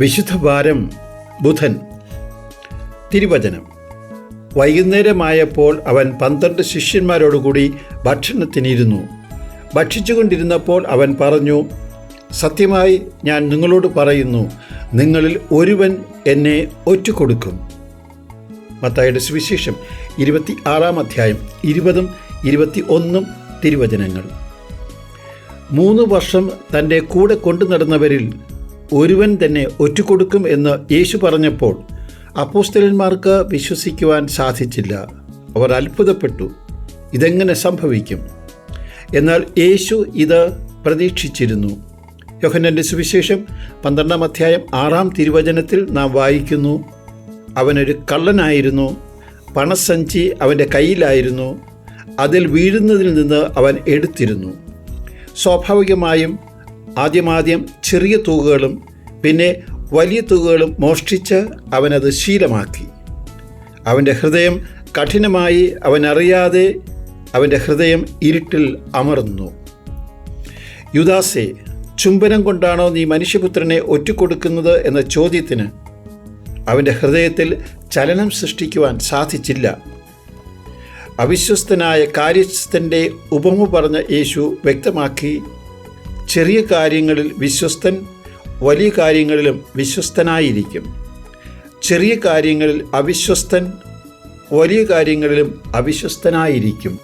വിശുദ്ധ വാരം ബുധൻ. തിരുവചനം. വൈകുന്നേരമായപ്പോൾ അവൻ 12 ശിഷ്യന്മാരോടുകൂടി ഭക്ഷണത്തിനിരുന്നു. ഭക്ഷിച്ചുകൊണ്ടിരുന്നപ്പോൾ അവൻ പറഞ്ഞു, സത്യമായി ഞാൻ നിങ്ങളോട് പറയുന്നു, നിങ്ങളിൽ ഒരുവൻ എന്നെ ഒറ്റുകൊടുക്കും. മത്തായിയുടെ സുവിശേഷം 26-ാം അധ്യായം 20-21 തിരുവചനങ്ങൾ. 3 വർഷം തൻ്റെ കൂടെ കൊണ്ടു നടന്നവരിൽ ഒരുവൻ തന്നെ ഒറ്റുകൊടുക്കും എന്ന് യേശു പറഞ്ഞപ്പോൾ അപ്പോസ്തലന്മാർക്ക് വിശ്വസിക്കുവാൻ സാധിച്ചില്ല. അവർ അത്ഭുതപ്പെട്ടു, ഇതെങ്ങനെ സംഭവിക്കും? എന്നാൽ യേശു ഇത് പ്രതീക്ഷിച്ചിരുന്നു. യോഹന്നാന്റെ സുവിശേഷം 12-ാം അധ്യായം 6-ാം തിരുവചനത്തിൽ നാം വായിക്കുന്നു, അവനൊരു കള്ളനായിരുന്നു, പണസഞ്ചി അവൻ്റെ കയ്യിലായിരുന്നു, അതിൽ വീഴുന്നതിൽ നിന്ന് അവൻ എടുത്തിരുന്നു. സ്വാഭാവികമായും ആദ്യം ചെറിയ തുകകളും പിന്നെ വലിയ തുകകളും മോഷ്ടിച്ച് അവനത് ശീലമാക്കി. അവൻ്റെ ഹൃദയം കഠിനമായി, അവനറിയാതെ അവൻ്റെ ഹൃദയം ഇരുട്ടിൽ അമർന്നു. യൂദാസേ, ചുംബനം കൊണ്ടാണോ നീ മനുഷ്യപുത്രനെ ഒറ്റുകൊടുക്കുന്നത് എന്ന ചോദ്യത്തിന് അവൻ്റെ ഹൃദയത്തിൽ ചലനം സൃഷ്ടിക്കുവാൻ സാധിച്ചില്ല. അവിശ്വസ്തനായ കാര്യസ്ഥൻ്റെ ഉപമ പറഞ്ഞ യേശു വ്യക്തമാക്കി, ചെറിയ കാര്യങ്ങളിൽ വിശ്വസ്തൻ വലിയ കാര്യങ്ങളിലും വിശ്വസ്തനായിരിക്കും. ചെറിയ കാര്യങ്ങളിൽ അവിശ്വസ്തൻ വലിയ കാര്യങ്ങളിലും അവിശ്വസ്തനായിരിക്കും.